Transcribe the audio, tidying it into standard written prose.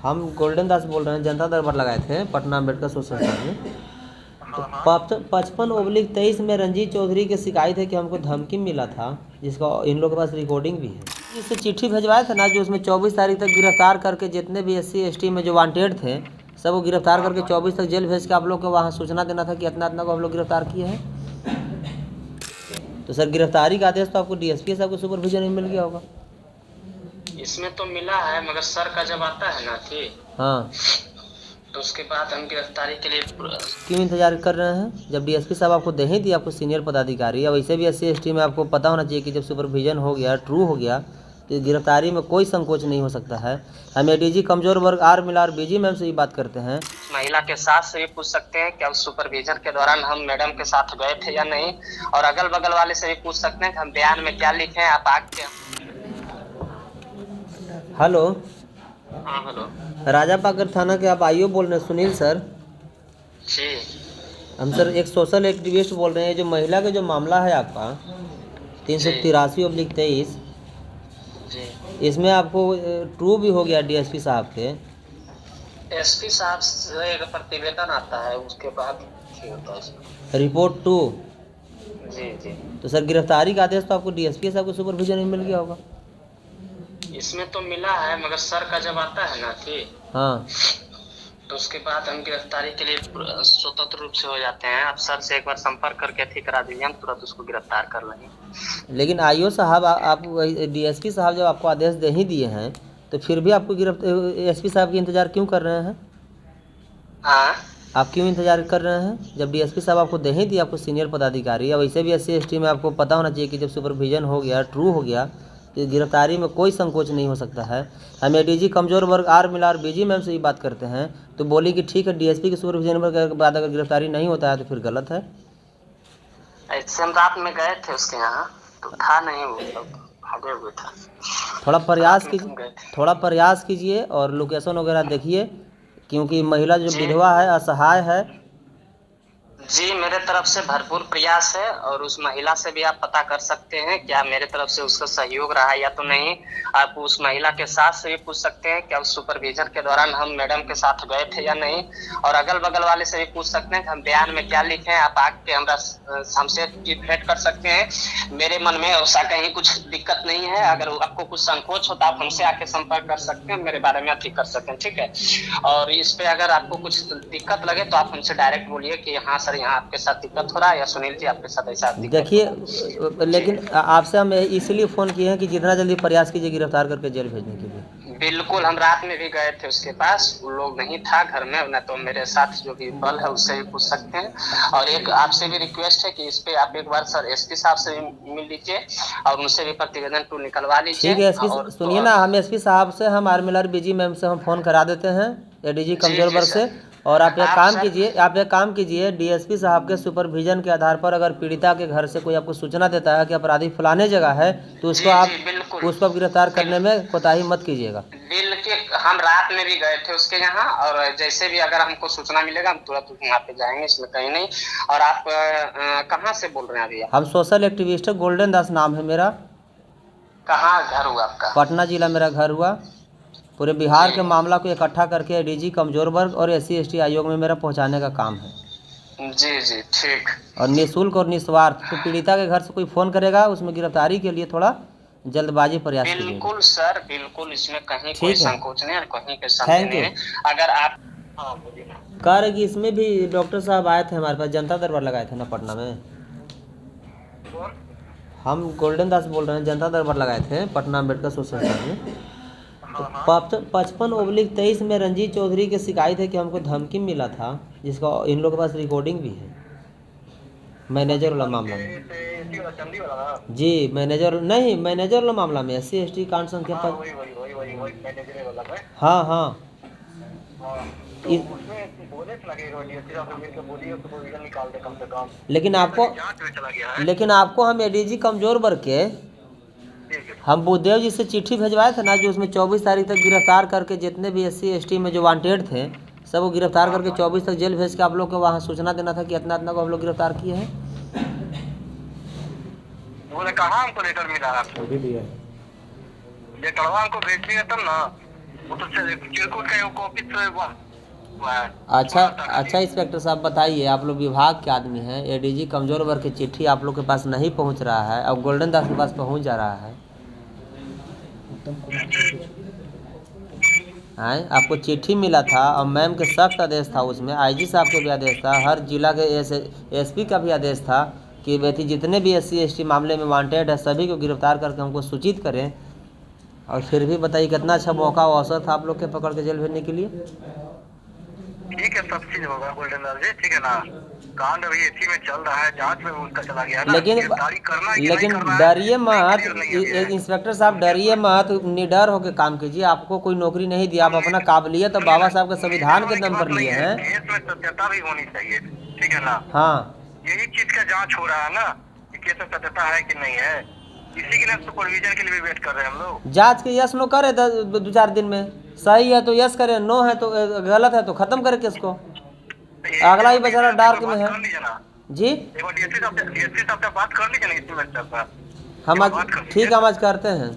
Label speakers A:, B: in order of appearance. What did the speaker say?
A: हम गोल्डन दास बोल रहे हैं, जनता दरबार लगाए थे पटना अम्बेडकर सोशल साइंस में। तो 55/23 में रंजीत चौधरी की शिकायत है कि हमको धमकी मिला था, जिसका इन लोगों के पास रिकॉर्डिंग भी है। इससे चिट्ठी भिजवाया था ना, जो उसमें 24 तारीख तक गिरफ्तार करके जितने भी SC ST में जो वांटेड थे सब वो गिरफ्तार करके 24 तक जेल भेज के आप लोग को वहाँ सूचना देना था कि इतना इतना को हम लोग गिरफ्तार किए हैं। तो सर गिरफ्तारी का आदेश तो आपको DSP साहब को सुपरविजन में मिल गया होगा।
B: इसमें तो मिला है, मगर सर का जब आता है ना कि
A: हाँ,
B: तो उसके बाद हम गिरफ्तारी के लिए
A: क्यों इंतजार कर रहे हैं? जब DSP साहब आपको दे ही दिया, आपको सीनियर पदाधिकारी, या वैसे भी SC ST में आपको पता होना चाहिए कि जब सुपरविजन हो गया, ट्रू हो गया, तो गिरफ्तारी में कोई संकोच नहीं हो सकता है। हम ADG कमजोर वर्ग R मिलार BG मैम से ही बात करते हैं।
B: महिला के साथ से भी पूछ सकते हैं क्या उस सुपरविजन के दौरान हम मैडम के साथ गए थे या नहीं, और अगल बगल वाले से भी पूछ सकते हैं कि हम बयान में क्या लिखे हैं। आप आके
A: हेलो,
B: हाँ हेलो,
A: राजा पाकर थाना के आप IO बोल रहे हैं सुनील सर?
B: जी
A: हम सर एक सोशल एक्टिविस्ट बोल रहे हैं। जो महिला का जो मामला है आपका 383/23,
B: जी,
A: इसमें आपको ट्रू भी हो गया DSP साहब के।
B: SP साहब से एक प्रतिवेदन आता है, उसके बाद ठीक होता है इसमें।
A: रिपोर्ट 2।
B: जी जी,
A: तो सर गिरफ्तारी का आदेश तो आपको DSP साहब को सुपरविजन में मिल गया होगा।
B: इसमें तो मिला है, मगर सर का जब आता है ना कि
A: हाँ,
B: तो उसके बाद हम गिरफ्तारी के लिए स्वतंत्र रूप से हो जाते हैं। आप सर से एक बार संपर्क करके अथी करा दीजिए, हम तुरंत उसको गिरफ्तार कर लेंगे।
A: लेकिन IO साहब आप DSP साहब जब आपको आदेश दे ही दिए हैं, तो फिर भी आपको SP साहब की इंतजार क्यों कर रहे हैं?
B: हाँ,
A: आप क्यों इंतजार कर रहे हैं? जब DSP साहब आपको दे ही दिया, आपको सीनियर पदाधिकारी, या वैसे भी SC ST में आपको पता होना चाहिए कि जब सुपरविजन हो गया, ट्रू हो गया, तो गिरफ्तारी में कोई संकोच नहीं हो सकता है। हम ADG कमजोर वर्ग R मिलार BG मैम से ही बात करते हैं, तो बोली कि ठीक है DSP के सुपरविजन के बाद अगर गिरफ्तारी नहीं होता है तो फिर गलत है।
B: ऐसे हम रात में गए थे उसके यहाँ, तो था नहीं, वो लोग भागे हुए था।
A: थोड़ा प्रयास कीजिए और लोकेशन वगैरह देखिए, क्योंकि महिला जो विधवा है, असहाय है।
B: जी, मेरे तरफ से भरपूर प्रयास है, और उस महिला से भी आप पता कर सकते हैं क्या मेरे तरफ से उसका सहयोग रहा या तो नहीं। आप उस महिला के साथ से भी पूछ सकते हैं क्या उस सुपरविजन के दौरान हम मैडम के साथ गए थे या नहीं, और अगल बगल वाले से भी पूछ सकते हैं कि हम बयान में क्या लिखे हैं। आप आके हमसे भेंट कर सकते हैं। मेरे मन में ऐसा कहीं कुछ दिक्कत नहीं है। अगर आपको कुछ संकोच होता आप हमसे आके संपर्क कर सकते हैं, मेरे बारे में अथी कर सकते हैं, ठीक है। और इस पे अगर आपको कुछ दिक्कत लगे तो आप हमसे डायरेक्ट बोलिए कि हाँ सर यहाँ आपके साथ दिक्कत हो रहा है, या सुनील जी आपके साथ ऐसा
A: देखिए, लेकिन आपसे हम इसलिए फ़ोन किए हैं कि जितना जल्दी प्रयास कीजिए गिरफ्तार करके जेल भेजने के लिए।
B: बिल्कुल, हम रात में भी गए थे उसके पास, वो लोग नहीं था घर में, न तो मेरे साथ जो भी बल है उससे भी पूछ सकते हैं। और एक आपसे भी रिक्वेस्ट है कि इस पे आप एक बार सर SP साहब से भी मिल लीजिए और उनसे भी प्रतिवेदन टू निकलवा लीजिए।
A: ठीक है, SP सुनिए ना, हम SP साहब से, हम R मिलार BG मैम से हम फ़ोन करा देते हैं ADG कमजोर वर्ग से। और आप एक काम कीजिए, DSP साहब के सुपरविजन के आधार पर अगर पीड़िता के घर से कोई आपको सूचना देता है कि अपराधी फलाने जगह है, तो उसको गिरफ्तार करने में कोताही मत कीजिएगा।
B: बिल्कुल, हम रात में भी गए थे उसके यहाँ, और जैसे भी अगर हमको सूचना मिलेगा हम तुरंत वहाँ पे जाएंगे, इसमें कहीं नहीं। और आप कहाँ से बोल रहे हैं अभी?
A: हम सोशल एक्टिविस्ट है, गोल्डन दास नाम है मेरा।
B: कहाँ घर हुआ आपका?
A: पटना जिला मेरा घर हुआ। पूरे बिहार के मामला को इकट्ठा करके ADG कमजोर वर्ग और SC ST आयोग में मेरा पहुंचाने का काम है।
B: जी जी, ठीक।
A: और निःशुल्क और निस्वार्थ। तो पीड़िता के घर से कोई फ़ोन करेगा, उसमें गिरफ्तारी के लिए थोड़ा जल्दबाजी प्रयास कीजिएगा।
B: बिल्कुल सर, बिल्कुल, इसमें कहीं कोई संकोच नहीं है, कहीं के संदेह
A: थैंक
B: नहीं
A: यू।
B: है। अगर आप
A: कह रहे कि इसमें भी डॉक्टर साहब आए थे हमारे पास, जनता दरबार लगाए थे ना पटना में। हम गोल्डन दास बोल रहे हैं, जनता दरबार लगाए थे पटना अम्बेडकर सोशल साइंस में। तो 55/23 में रंजीत चौधरी की शिकायत है कि हमको धमकी मिला था, जिसका इन लोगों के पास रिकॉर्डिंग भी है। मैनेजर वाला मामला में जी, मैनेजर वाला मामला में SC ST कांड संख्या पर। हाँ हाँ, लेकिन आपको हम ADG कमजोर वर्ग के हम बुद्धदेव जी से चिट्ठी भिजवाए थे ना, जो उसमें 24 तारीख तक गिरफ्तार करके जितने भी SC ST में जो वांटेड थे सब वो गिरफ्तार करके 24 तक जेल भेज के आप लोग को वहाँ सूचना देना था कि इतना इतना को हम लोग गिरफ्तार किए हैं।
B: बोले कहाँ हमको लेटर मिला है? लेटरवा हमको भेज दिया तब ना।
C: वो तो चिरकुट का कॉपी तो
A: अच्छा इंस्पेक्टर साहब बताइए, आप लोग विभाग के आदमी हैं, एडीजी कमजोर वर्ग की चिट्ठी आप लोग के पास नहीं पहुंच रहा है और गोल्डन दास के पास पहुंच जा रहा है। आपको चिट्ठी मिला था और मैम के सख्त आदेश था, उसमें आईजी साहब के भी आदेश था, हर जिला के एसपी का भी आदेश था कि व्यक्ति जितने भी SC ST मामले में वांटेड है सभी को गिरफ्तार करके हमको सूचित करें। और फिर भी बताइए कितना अच्छा मौका और अवसर था आप लोग के पकड़ के जेल भेजने के लिए।
C: ठीक है, सब चीज होगा गोल्डन दास जी, ठीक है ना। कांड अभी इसी में चल रहा है, जांच में उसका चला गया ना। लेकिन
A: डरिए मत इंस्पेक्टर साहब, डरिए मत, निडर होकर काम कीजिए। आपको कोई नौकरी नहीं दिया, आप अपना काबिलियत और बाबा साहब के संविधान के दम पर लिए हैं।
C: केस में सत्यता भी होनी चाहिए, ठीक है ना।
A: हाँ,
C: यही चीज का जांच हो रहा है ना कि केस में सत्यता है कि नहीं है, इसी के लिए सुपरविजन के लिए भी वेट कर रहे हैं हम लोग।
A: जांच के यस नो करे 2-4 दिन में, सही है तो यस करे, नो है तो गलत है तो खत्म करे केस को। अगला ही बेचारा डार्क में है जी।
C: डीएसपी साहब से बात कर लीजिए ना इसी मैटर पर।
A: हम आज ठीक है, हम आज करते हैं।